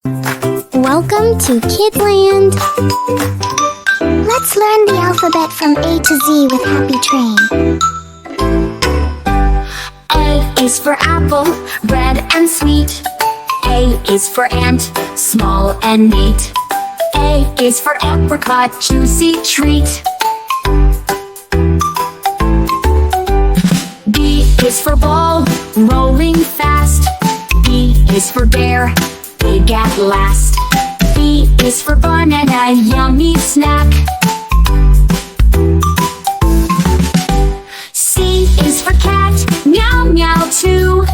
Welcome to Kidland. Let's learn the alphabet from A to Z with Happy Train. A is for apple, red and sweet. A is for ant, small and neat. A is for apricot, juicy treat. B is for ball, rolling fast. B is for bear, big at last. B is for banana, yummy snack. C is for cat, meow meow too.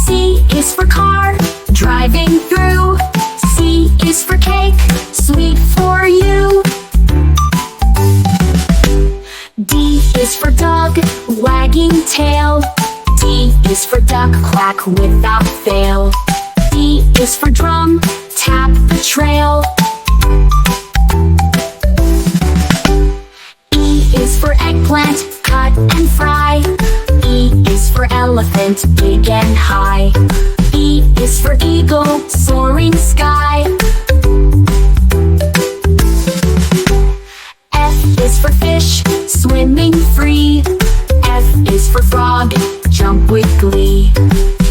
C is for car, driving through. C is for cake, sweet for you. D is for dog, wagging tail. D is for duck, quack without fail. D is for drum, tap the trail. E is for eggplant, cut and fry. E is for elephant, big and high. E is for eagle, soaring sky. F is for fish, swimming free. F is for frog, jump with glee.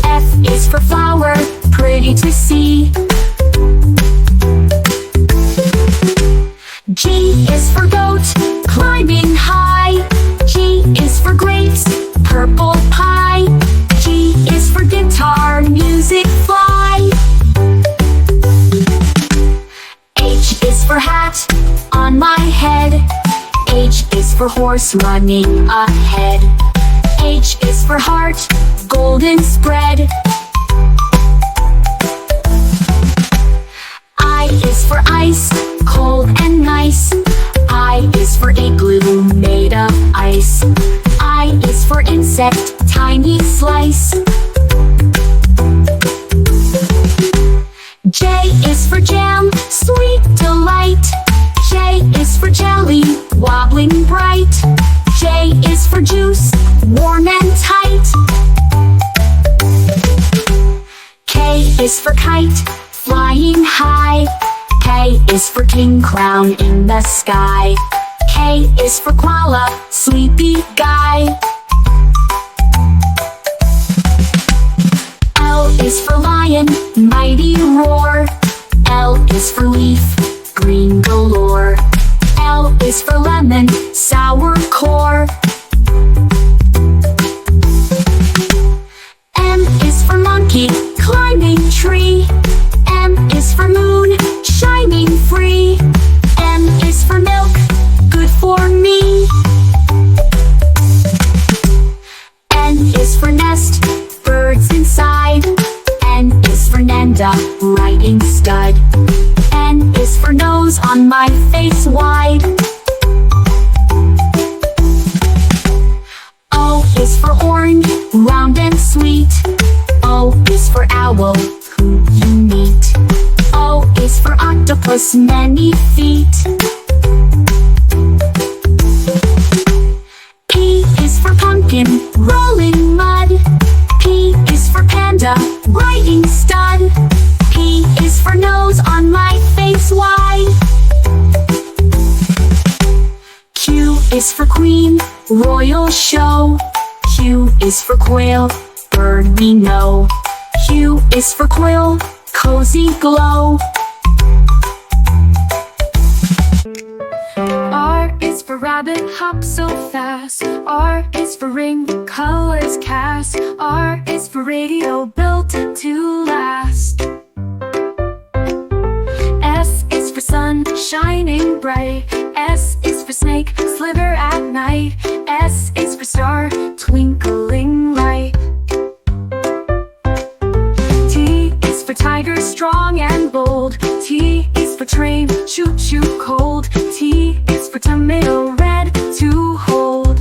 F is for flower, pretty to see. G is for goat, climbing high. G is for grapes, purple pie. G is for guitar, music fly. H is for hat, on my head. H is for horse, running ahead. H is for heart, golden spread. I is for ice, cold and nice. I is for igloo, made of ice. I is for insect, tiny slice. J is for jam, sweet delight. J is for jelly, wobbling bright. J is for juice, warm and tight. K is for kite, flying high. K is for king crown in the sky. K is for koala, sleepy guy. L is for lion, mighty roar. L is for leaf, green galore. L is for lemon, sour core. M is for monkey, climbing tree. M is for moon, shining free. M is for milk, good for me. N is for nest, birds inside. N is for Nanda, writing stud. N is for nose, on my face wide. O is for orange, round and sweet. O is for owl, who you meet. O is for octopus, many feet. P is for pumpkin, rolling mud. P is for panda, writing stud. P is for nose, on my face wide. Q is for queen, royal show. Q is for quail, bird we know. Q is for quill, cozy glow. R is for rabbit, hop so fast. R is for ring, colors cast. R is for radio, built to last. S is for sun, shining bright. S is for snake, sliver at night. S is for star, twinkling light. T is for tiger, strong and bold. T is for train, choo choo cold. T is for tomato, red to hold.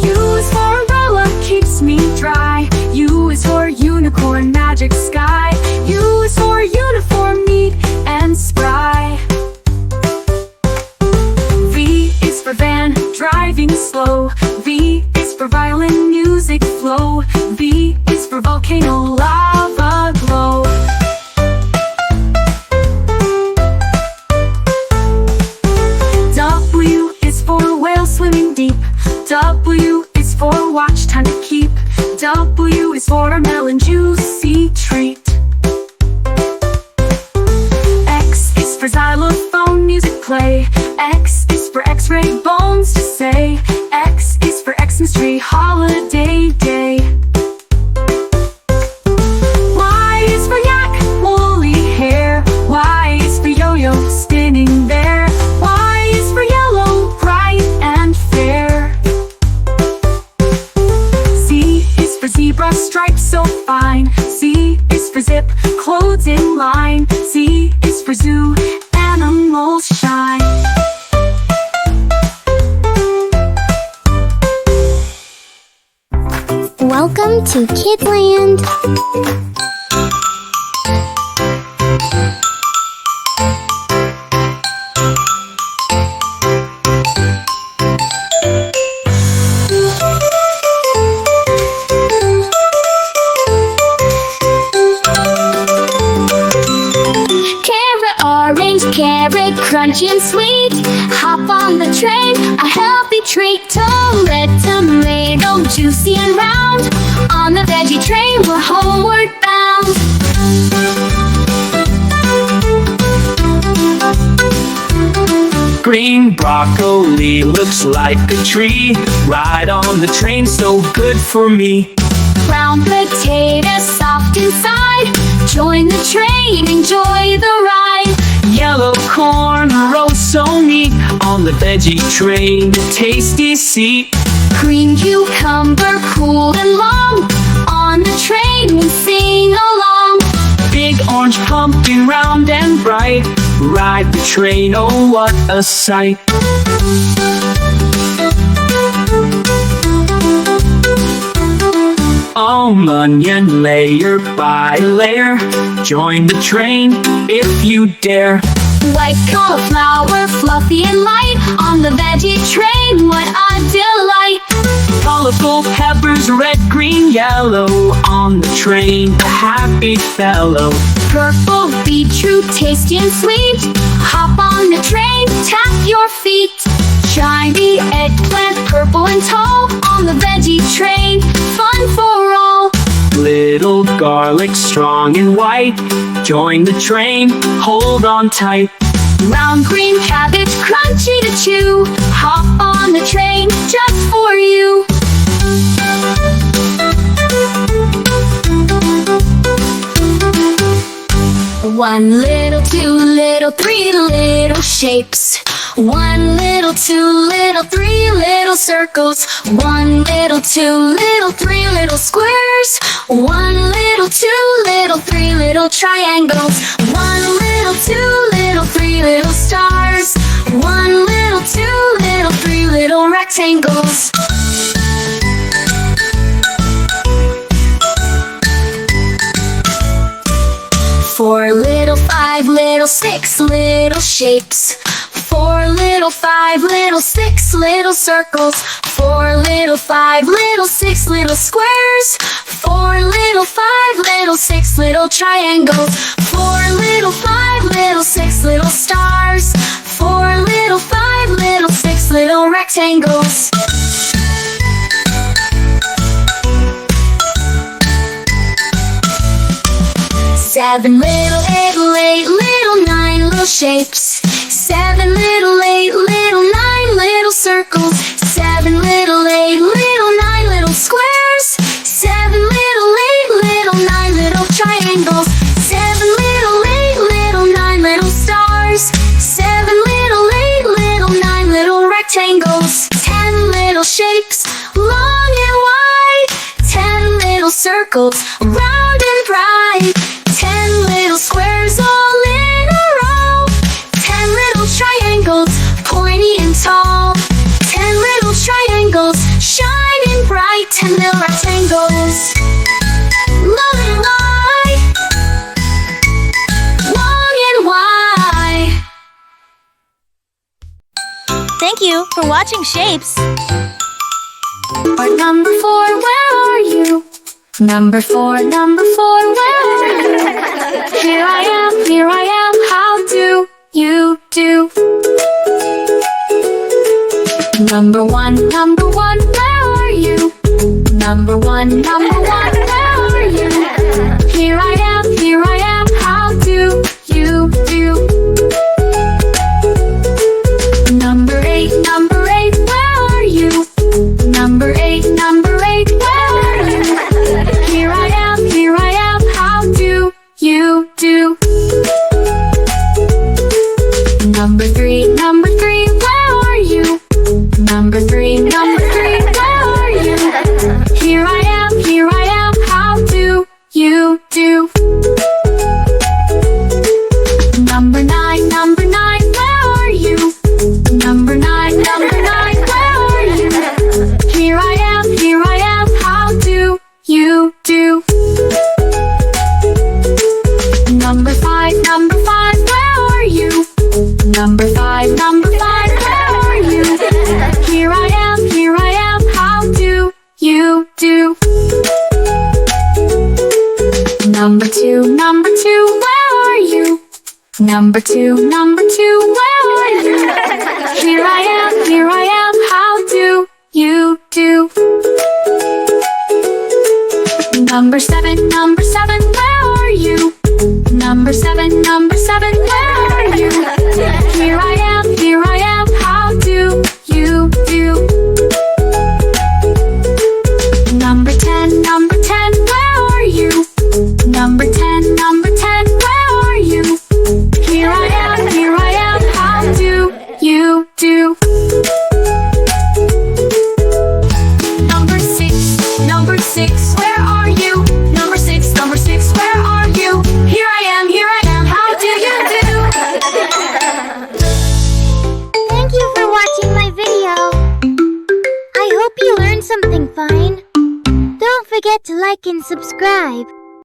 U is for umbrella, keeps me dry. U is for unicorn, magic sky. U is for uniform, neat and spry. V is for van, driving slow. V is for violin, music flow. V is for volcano, lava glow. X-ray bones to say. X is for Xmas tree, holiday day. Y is for yak, woolly hair. Y is for yo-yo, spinning there. Y is for yellow, bright and fair. Z is for zebra, stripes so fine. Z is for zip, clothes in line. Z is for zoo, animals shine. Welcome to Kidland. Carrot, orange, carrot, crunchy and sweet. Hop on the train, a healthy treat. Tomato, juicy and round. On the veggie train, we're homeward bound. Green broccoli looks like a tree. Ride on the train, so good for me. Brown potato, soft inside. Join the train, enjoy the ride. Yellow corn, roast so neat. On the veggie train, a tasty seat. Green cucumber, cool and long. On the train, we sing along. Big orange pumpkin, round and bright. Ride the train, oh what a sight. Onion, layer by layer. Join the train if you dare. White cauliflower, fluffy and light. On the veggie train, what a delight. Colorful peppers, red, green, yellow. On the train, a happy fellow. Purple beetroot, tasty and sweet. Hop on the train, tap your feet. Shiny eggplant, purple and tall. On the veggie train, fun for all. Little garlic, strong and white. Join the train, hold on tight. Round green cabbage, crunchy to chew. Hop on the train, just for you. One little, two little, three little shapes. One little, two little, three little circles. One little, two little, three little squares. One little, two little, three little triangles. One little, two little, three little stars. One little, two little, three little rectangles. Four little, five little, six little shapes. Four little, five little, six little circles. Four little, five little, six little squares. Four little, five little, six little triangles. Four little, five little, six little stars. Four little, five little, six little rectangles. Seven little, eight little, nine little shapes. Seven little, eight little, nine little circles. Seven little, eight little, nine little squares. Seven little, eight little, nine little triangles. Seven little, eight little, nine little stars. Seven little, eight little, nine little rectangles. 10 little shapes, long and wide. 10 little circles, round and bright. 10 little squares all in a row. 10 little triangles, pointy and tall. 10 little triangles, shining bright. 10 little rectangles, long and wide. Long and wide. Thank you for watching Shapes. Part number 4, where are you? Number 4, where are you? Here I am, how do you do? Number 1, where are you? Number 1, where are you? Here I am, how do you do? Number 8, Number 5, where are you? Number 5, where are you? Here I am, how do you do? Number 2, where are you? Number 2, where are you? Here I am, how do you do? Number 7, where are you? Number 7, where are you? Here I am, how do you do? Number 10, where are you? Number 10, where are you? Here I am, how do you do? Number 6, where are you? Number 6, where are you? Here I am, how do you do? Thank you for watching my video. I hope you learned something fine. Don't forget to like and subscribe.